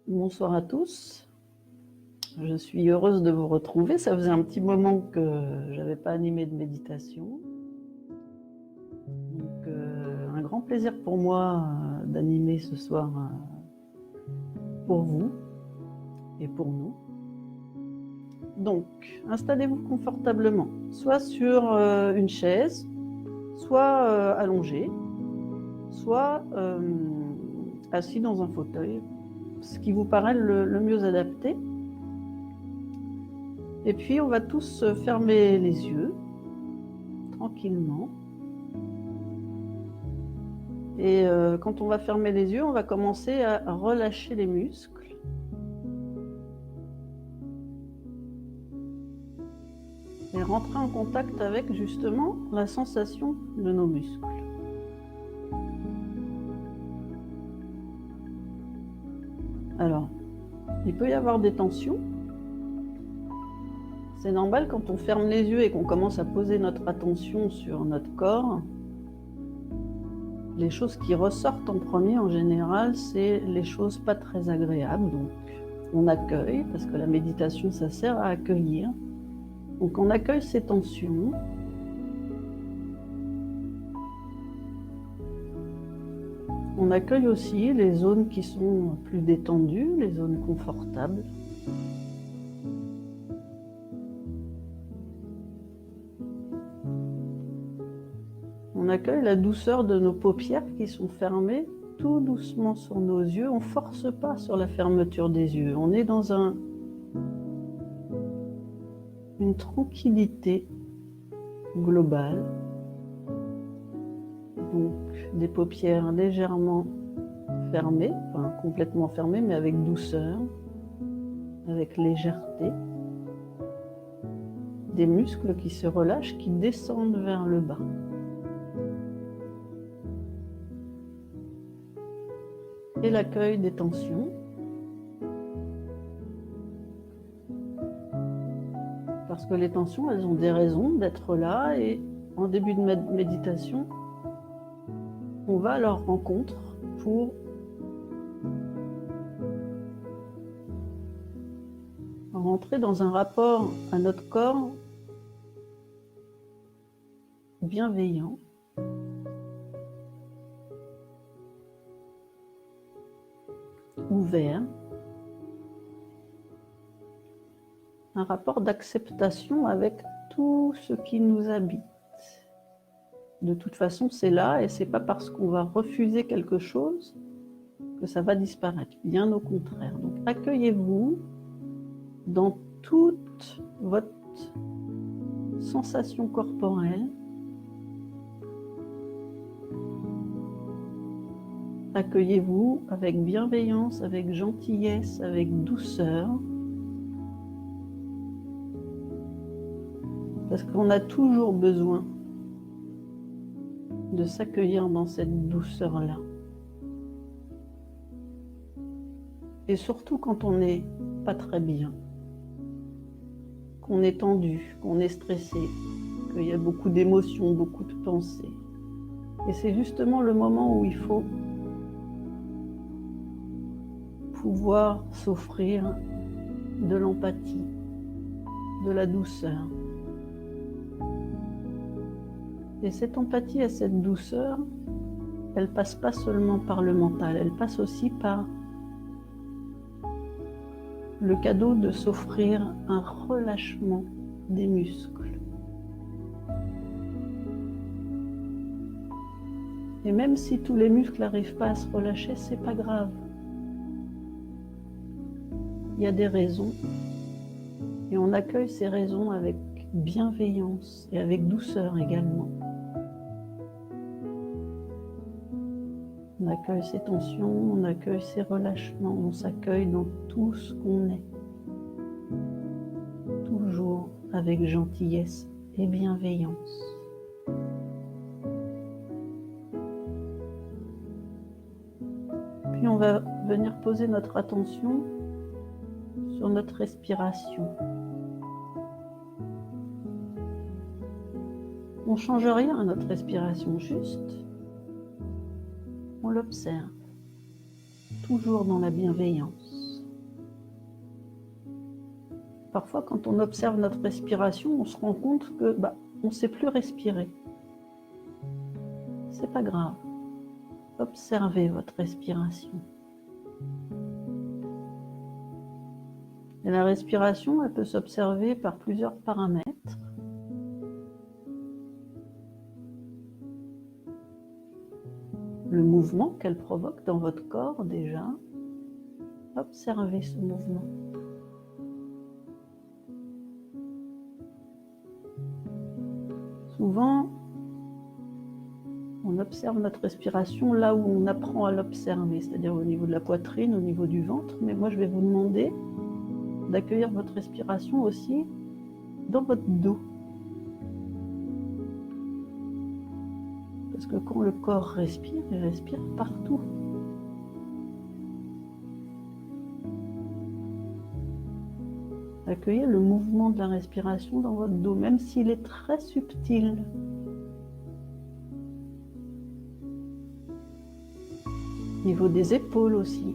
Bonsoir à tous. Je suis heureuse de vous retrouver. Ça faisait un petit moment que je n'avais pas animé de méditation. Donc, un grand plaisir pour moi d'animer ce soir pour vous et pour nous. Donc, installez-vous confortablement, soit sur une chaise, soit allongé, soit assis dans un fauteuil, ce qui vous paraît le mieux adapté. Et puis, on va tous fermer les yeux, tranquillement. Et quand on va fermer les yeux, on va commencer à relâcher les muscles. Et rentrer en contact avec, justement, la sensation de nos muscles. Alors, il peut y avoir des tensions. C'est normal quand on ferme les yeux et qu'on commence à poser notre attention sur notre corps. Les choses qui ressortent en premier, en général, c'est les choses pas très agréables. Donc, on accueille, parce que la méditation, ça sert à accueillir. Donc, on accueille ces tensions. On accueille aussi les zones qui sont plus détendues, les zones confortables. On accueille la douceur de nos paupières qui sont fermées tout doucement sur nos yeux. On ne force pas sur la fermeture des yeux. On est dans une tranquillité globale. Donc des paupières légèrement fermées, enfin complètement fermées, mais avec douceur, avec légèreté. Des muscles qui se relâchent, qui descendent vers le bas. Et l'accueil des tensions. Parce que les tensions, elles ont des raisons d'être là, et en début de méditation, on va à leur rencontre pour rentrer dans un rapport à notre corps bienveillant. Ouvert, un rapport d'acceptation avec tout ce qui nous habite. De toute façon, c'est là, et c'est pas parce qu'on va refuser quelque chose que ça va disparaître, bien au contraire. Donc accueillez-vous dans toute votre sensation corporelle. Accueillez-vous avec bienveillance, avec gentillesse, avec douceur. Parce qu'on a toujours besoin de s'accueillir dans cette douceur-là. Et surtout quand on n'est pas très bien, qu'on est tendu, qu'on est stressé, qu'il y a beaucoup d'émotions, beaucoup de pensées. Et c'est justement le moment où il faut pouvoir s'offrir de l'empathie, de la douceur. Et cette empathie et cette douceur, elle passe pas seulement par le mental, elle passe aussi par le cadeau de s'offrir un relâchement des muscles. Et même si tous les muscles n'arrivent pas à se relâcher, c'est pas grave. Il y a des raisons, et on accueille ces raisons avec bienveillance et avec douceur également. On accueille ces tensions, on accueille ces relâchements, on s'accueille dans tout ce qu'on est. Toujours avec gentillesse et bienveillance. Puis on va venir poser notre attention sur notre respiration. On ne change rien à notre respiration, juste on l'observe, toujours dans la bienveillance. parfois, quand on observe notre respiration, on se rend compte que on ne sait plus respirer. C'est pas grave. Observez votre respiration. Et la respiration, elle peut s'observer par plusieurs paramètres. Le mouvement qu'elle provoque dans votre corps déjà. Observez ce mouvement. Souvent, on observe notre respiration là où on apprend à l'observer, c'est-à-dire au niveau de la poitrine, au niveau du ventre. Mais moi, je vais vous demander d'accueillir votre respiration aussi dans votre dos. Parce que quand le corps respire, il respire partout. Accueillez le mouvement de la respiration dans votre dos, même s'il est très subtil. Au niveau des épaules aussi.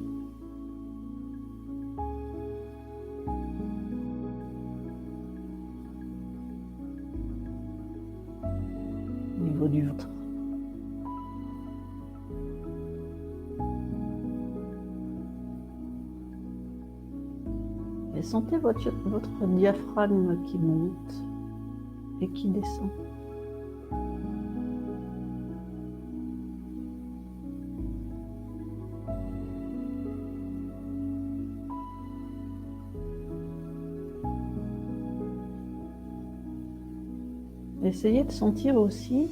Au niveau du ventre. Et sentez votre diaphragme qui monte et qui descend. Essayez de sentir aussi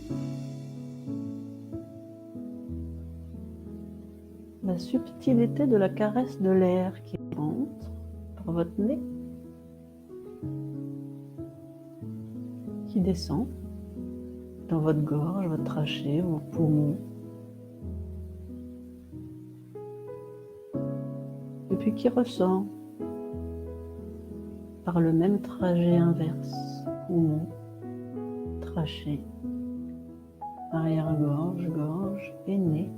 la subtilité de la caresse de l'air qui rentre par votre nez, qui descend dans votre gorge, votre trachée, vos poumons. Et puis qui ressort par le même trajet inverse, poumons, trachée, arrière-gorge, gorge et nez.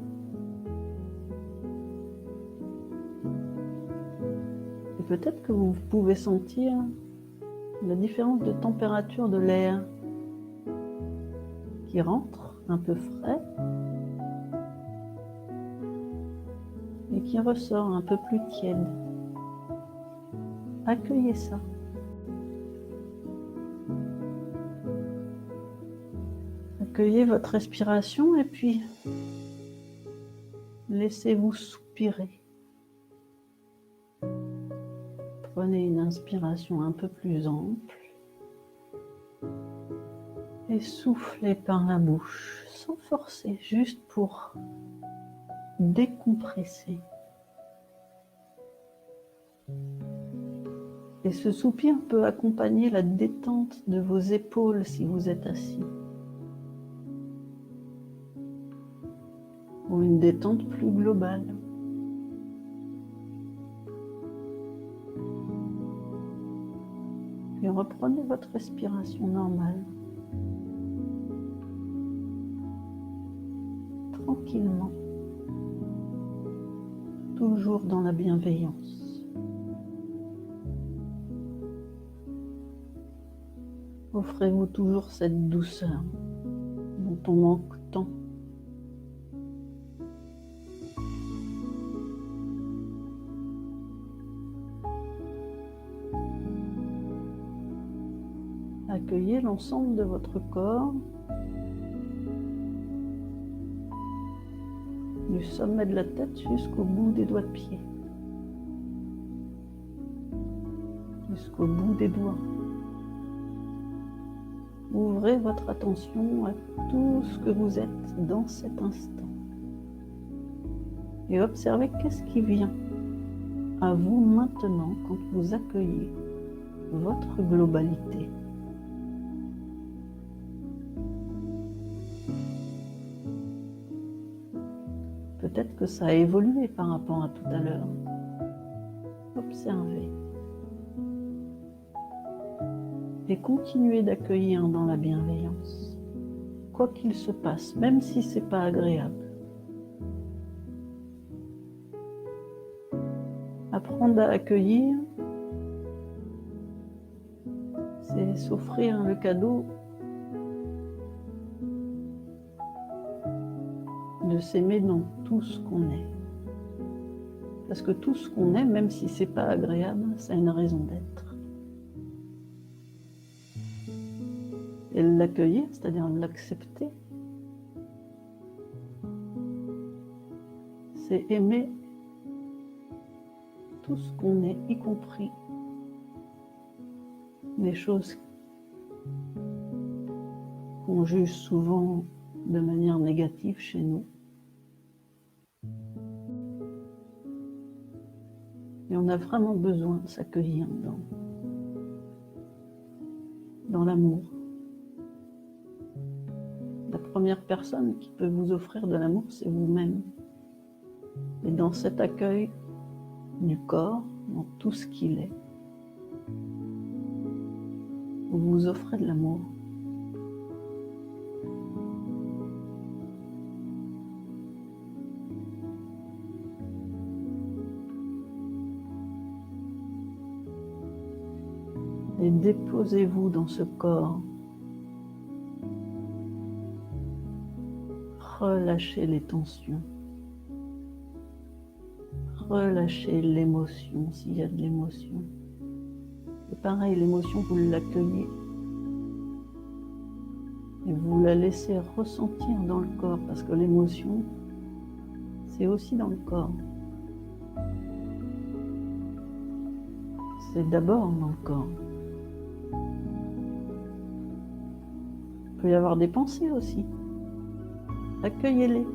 Et peut-être que vous pouvez sentir la différence de température de l'air qui rentre un peu frais et qui ressort un peu plus tiède. Accueillez ça. Accueillez votre respiration et puis laissez-vous soupirer. Prenez une inspiration un peu plus ample et soufflez par la bouche sans forcer, juste pour décompresser. Et ce soupir peut accompagner la détente de vos épaules si vous êtes assis. Ou une détente plus globale. Puis reprenez votre respiration normale. Tranquillement. Toujours dans la bienveillance. Offrez-vous toujours cette douceur dont on manque tant. Accueillez l'ensemble de votre corps, du sommet de la tête jusqu'au bout des doigts de pied, jusqu'au bout des doigts. Ouvrez votre attention à tout ce que vous êtes dans cet instant et observez qu'est-ce qui vient à vous maintenant quand vous accueillez votre globalité. Peut-être que ça a évolué par rapport à tout à l'heure. Observez. Et continuez d'accueillir dans la bienveillance, quoi qu'il se passe, même si ce n'est pas agréable. Apprendre à accueillir, et s'offrir le cadeau de s'aimer dans tout ce qu'on est. Parce que tout ce qu'on est, même si c'est pas agréable, ça a une raison d'être. Et l'accueillir, c'est-à-dire l'accepter, c'est aimer tout ce qu'on est, y compris les choses qu'on juge souvent de manière négative chez nous. Et on a vraiment besoin de s'accueillir dans l'amour. La première personne qui peut vous offrir de l'amour, c'est vous-même. Et dans cet accueil du corps, dans tout ce qu'il est, vous vous offrez de l'amour. Et déposez-vous dans ce corps. Relâchez les tensions. Relâchez l'émotion, s'il y a de l'émotion. Et pareil, l'émotion, vous l'accueillez. Et vous la laissez ressentir dans le corps, parce que l'émotion, c'est aussi dans le corps. C'est d'abord dans le corps. Il peut y avoir des pensées aussi. Accueillez-les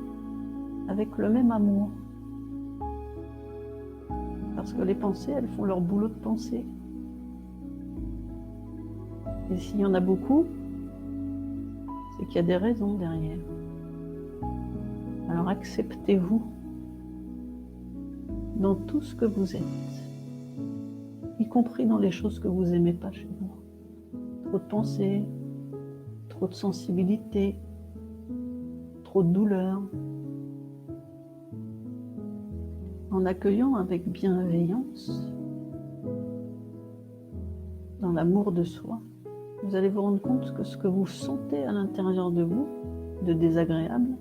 avec le même amour. Parce que les pensées, elles font leur boulot de penser. Et s'il y en a beaucoup, c'est qu'il y a des raisons derrière. Alors acceptez-vous dans tout ce que vous êtes, y compris dans les choses que vous n'aimez pas chez vous. Trop de pensées, trop de sensibilité, trop de douleur. En accueillant avec bienveillance, dans l'amour de soi, vous allez vous rendre compte que ce que vous sentez à l'intérieur de vous, de désagréable,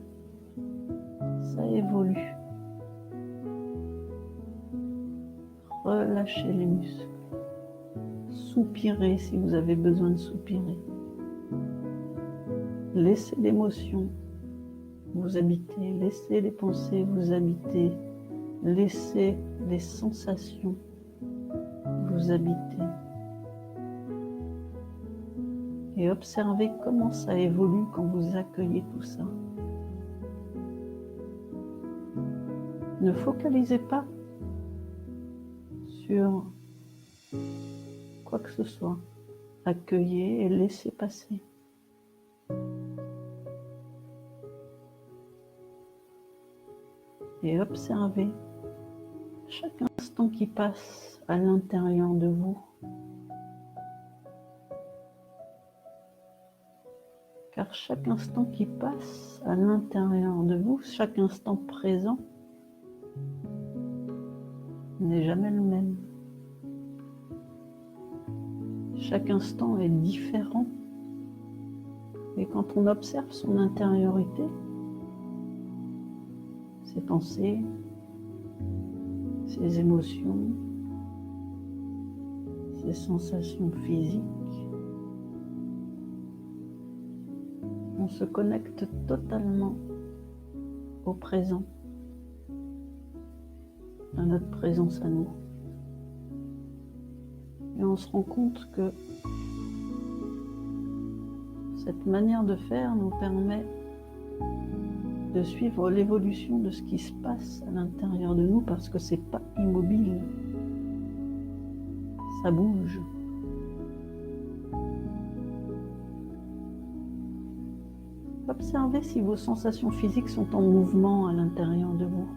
ça évolue. Relâchez les muscles. Soupirez si vous avez besoin de soupirer. Laissez l'émotion vous habiter, laissez les pensées vous habiter, laissez les sensations vous habiter. Et observez comment ça évolue quand vous accueillez tout ça. Ne focalisez pas sur quoi que ce soit. Accueillez et laissez passer. Et observez chaque instant qui passe à l'intérieur de vous. Car chaque instant qui passe à l'intérieur de vous, chaque instant présent, n'est jamais le même. Chaque instant est différent. Et quand on observe son intériorité, ses pensées, ses émotions, ses sensations physiques, on se connecte totalement au présent, à notre présence à nous. Et on se rend compte que cette manière de faire nous permet de suivre l'évolution de ce qui se passe à l'intérieur de nous, parce que c'est pas immobile, ça bouge. Observez si vos sensations physiques sont en mouvement à l'intérieur de vous.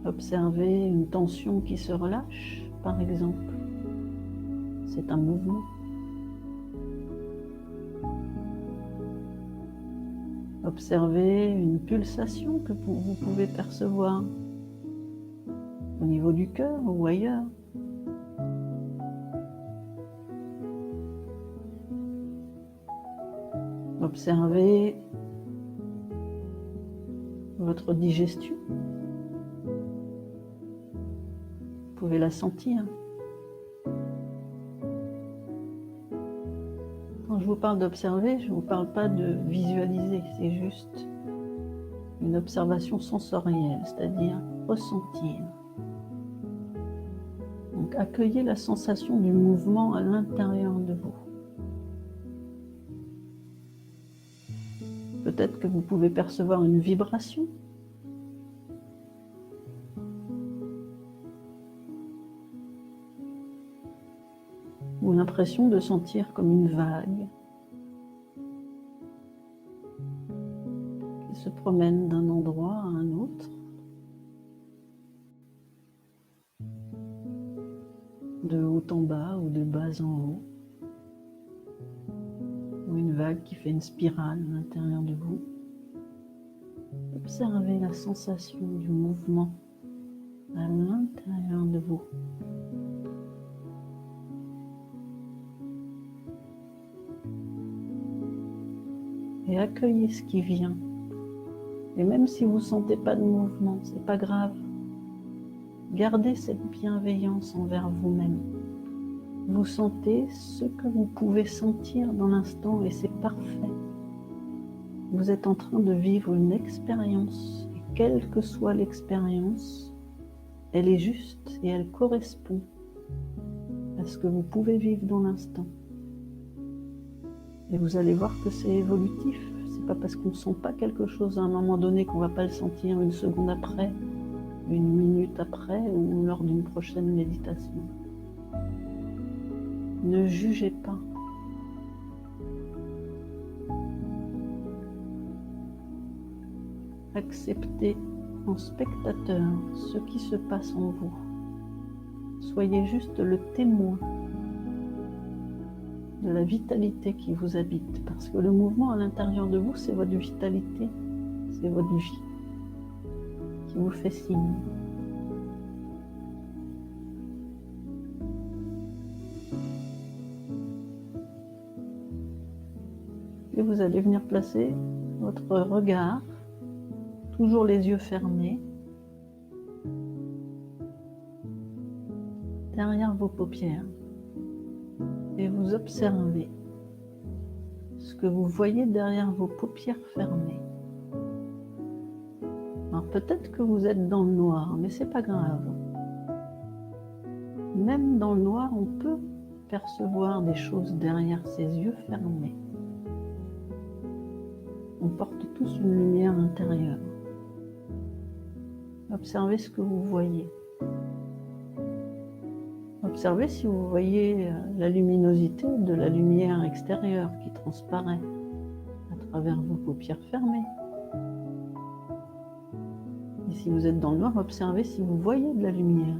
Observez une tension qui se relâche, par exemple. C'est un mouvement. Observez une pulsation que vous pouvez percevoir au niveau du cœur ou ailleurs. Observez votre digestion. Vous pouvez la sentir. Quand je vous parle d'observer, je ne vous parle pas de visualiser, c'est juste une observation sensorielle, c'est-à-dire ressentir. Donc accueillez la sensation du mouvement à l'intérieur de vous. Peut-être que vous pouvez percevoir une vibration. Ou l'impression de sentir comme une vague qui se promène d'un endroit à un autre, de haut en bas ou de bas en haut, ou une vague qui fait une spirale à l'intérieur de vous. Observez la sensation du mouvement à l'intérieur de vous. Et accueillez ce qui vient. Et même si vous ne sentez pas de mouvement, ce n'est pas grave. Gardez cette bienveillance envers vous-même. Vous sentez ce que vous pouvez sentir dans l'instant et c'est parfait. Vous êtes en train de vivre une expérience. Et quelle que soit l'expérience, elle est juste et elle correspond à ce que vous pouvez vivre dans l'instant. Et vous allez voir que c'est évolutif. C'est pas parce qu'on ne sent pas quelque chose à un moment donné qu'on ne va pas le sentir une seconde après, une minute après ou lors d'une prochaine méditation. Ne jugez pas. Acceptez en spectateur ce qui se passe en vous. Soyez juste le témoin de la vitalité qui vous habite, parce que le mouvement à l'intérieur de vous, c'est votre vitalité, c'est votre vie qui vous fait signe. Et vous allez venir placer votre regard, toujours les yeux fermés, derrière vos paupières. Et vous observez ce que vous voyez derrière vos paupières fermées. Alors peut-être que vous êtes dans le noir, mais c'est pas grave. Même dans le noir, on peut percevoir des choses derrière ses yeux fermés. On porte tous une lumière intérieure. Observez ce que vous voyez. Observez si vous voyez la luminosité de la lumière extérieure qui transparaît à travers vos paupières fermées. Et si vous êtes dans le noir, observez si vous voyez de la lumière.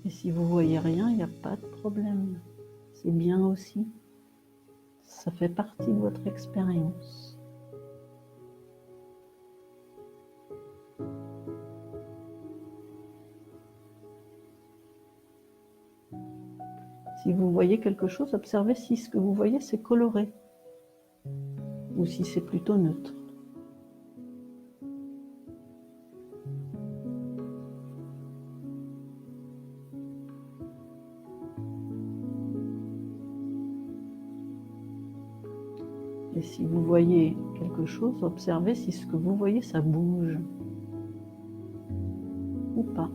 Et si vous voyez rien, il n'y a pas de problème. C'est bien aussi. Ça fait partie de votre expérience. Si vous voyez quelque chose, observez si ce que vous voyez c'est coloré ou si c'est plutôt neutre. Et si vous voyez quelque chose, observez si ce que vous voyez ça bouge ou pas.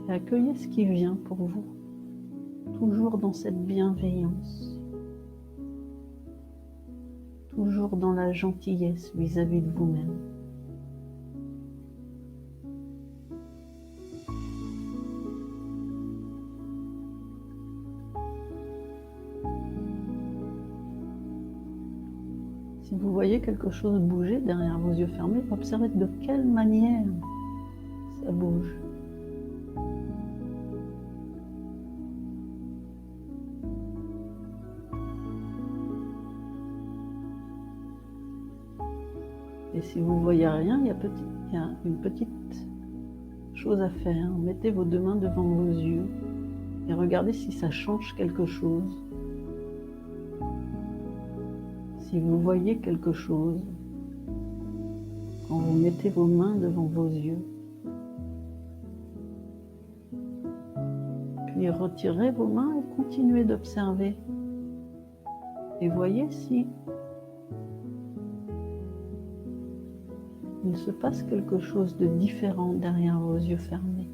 Et accueillez ce qui vient pour vous, toujours dans cette bienveillance, toujours dans la gentillesse vis-à-vis de vous-même. Si vous voyez quelque chose bouger derrière vos yeux fermés, observez de quelle manière ça bouge. Et si vous ne voyez rien, il y a une petite chose à faire. Mettez vos 2 mains devant vos yeux et regardez si ça change quelque chose. Si vous voyez quelque chose quand vous mettez vos mains devant vos yeux. Puis retirez vos mains et continuez d'observer. Et voyez si il se passe quelque chose de différent derrière vos yeux fermés.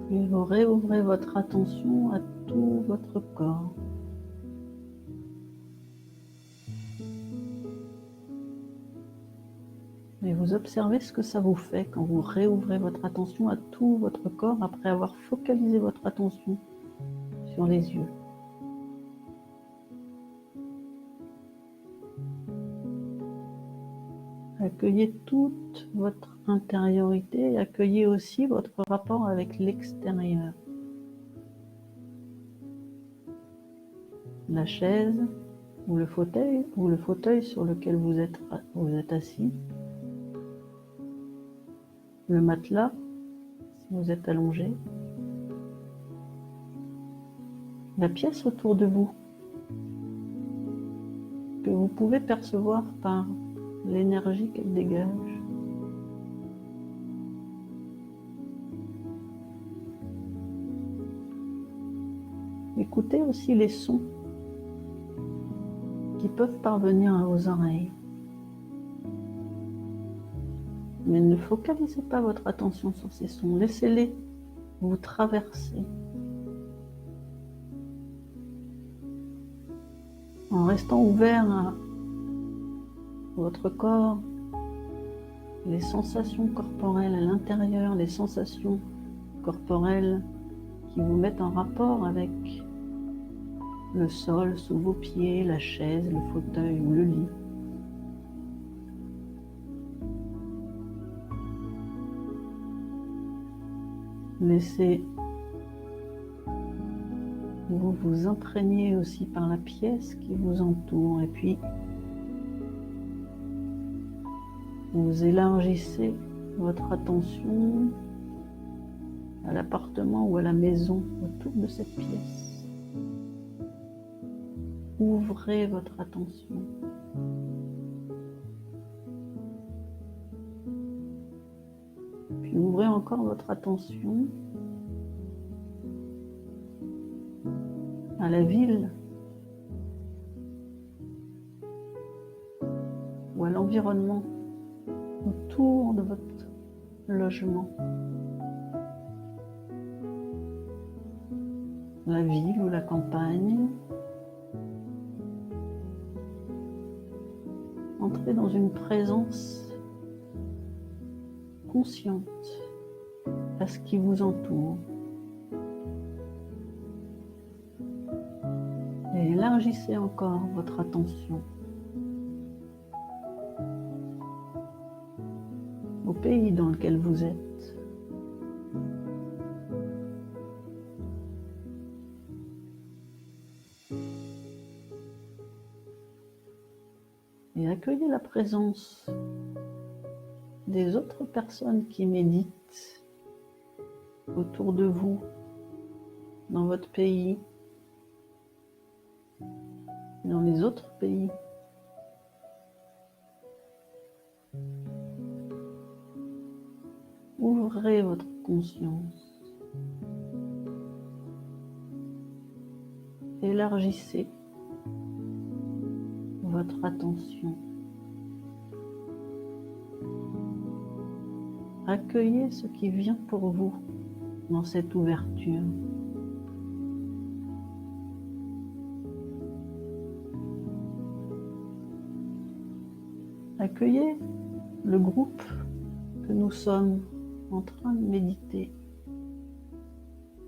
Puis vous réouvrez votre attention à tout votre corps. Et vous observez ce que ça vous fait quand vous réouvrez votre attention à tout votre corps après avoir focalisé votre attention sur les yeux. Accueillez toute votre intériorité et accueillez aussi votre rapport avec l'extérieur. La chaise ou le fauteuil sur lequel vous êtes assis. Le matelas, si vous êtes allongé, la pièce autour de vous, que vous pouvez percevoir par l'énergie qu'elle dégage. Écoutez aussi les sons qui peuvent parvenir à vos oreilles. Mais ne focalisez pas votre attention sur ces sons, laissez-les vous traverser. En restant ouvert à votre corps, les sensations corporelles à l'intérieur, les sensations corporelles qui vous mettent en rapport avec le sol sous vos pieds, la chaise, le fauteuil ou le lit. Laissez vous imprégner aussi par la pièce qui vous entoure et puis vous élargissez votre attention à l'appartement ou à la maison autour de cette pièce. Ouvrez votre attention. Puis ouvrez encore votre attention à la ville ou à l'environnement autour de votre logement. La ville ou la campagne. Entrez dans une présence consciente à ce qui vous entoure. Et élargissez encore votre attention au pays dans lequel vous êtes. Et accueillez la présence des autres personnes qui méditent autour de vous, dans votre pays, dans les autres pays. Ouvrez votre conscience. Élargissez votre attention. Accueillez ce qui vient pour vous dans cette ouverture. Accueillez le groupe que nous sommes en train de méditer,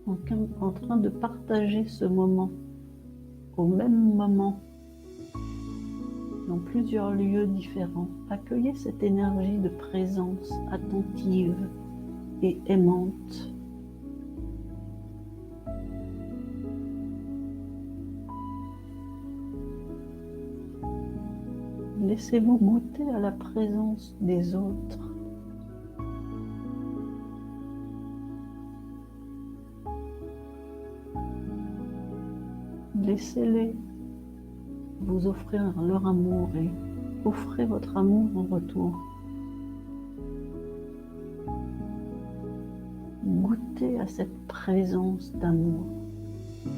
en train de partager ce moment au même moment, dans plusieurs lieux différents. Accueillez cette énergie de présence attentive et aimante. Laissez-vous goûter à la présence des autres. Laissez-les vous offrir leur amour et offrez votre amour en retour. Goûtez à cette présence d'amour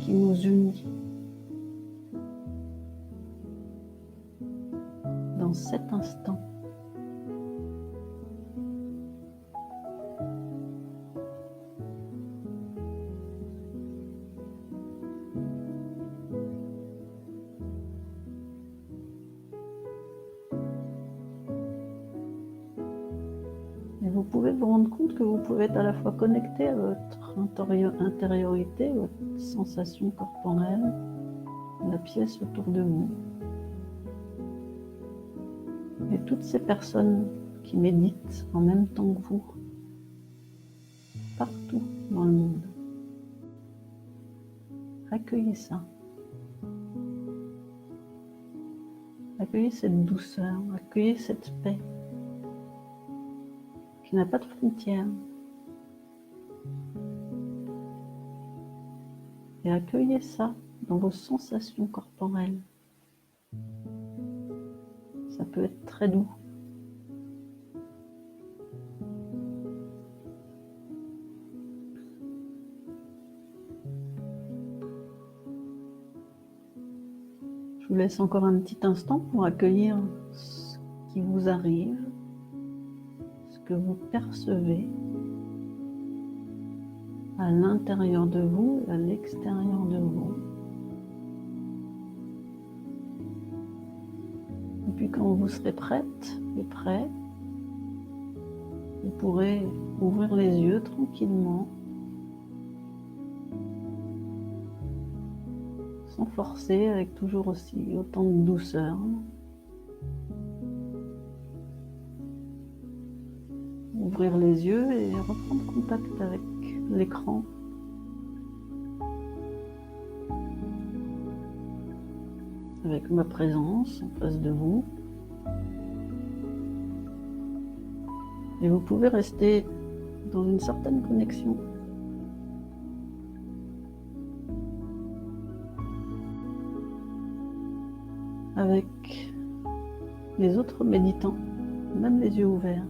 qui nous unit dans cet instant. Et vous pouvez vous rendre compte que vous pouvez être à la fois connecté à votre intériorité, votre sensation corporelle, la pièce autour de vous. Et toutes ces personnes qui méditent en même temps que vous, partout dans le monde. Accueillez ça. Accueillez cette douceur, accueillez cette paix qui n'a pas de frontières. Et accueillez ça dans vos sensations corporelles. Ça peut être très doux. Je vous laisse encore un petit instant pour accueillir ce qui vous arrive, ce que vous percevez à l'intérieur de vous et à l'extérieur de vous. Et puis quand vous serez prête et prêt, vous pourrez ouvrir les yeux tranquillement, sans forcer, avec toujours aussi autant de douceur. Ouvrir les yeux et reprendre contact avec l'écran. Avec ma présence en face de vous. Et vous pouvez rester dans une certaine connexion. Avec les autres méditants, même les yeux ouverts.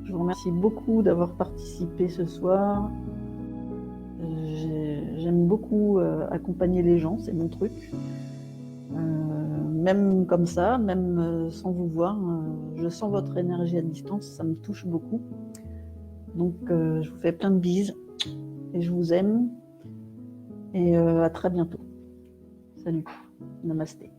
Je vous remercie beaucoup d'avoir participé ce soir. J'aime beaucoup accompagner les gens, c'est mon truc. Même comme ça, même sans vous voir, je sens votre énergie à distance, ça me touche beaucoup. Donc je vous fais plein de bises et je vous aime. Et à très bientôt. Salut, namasté.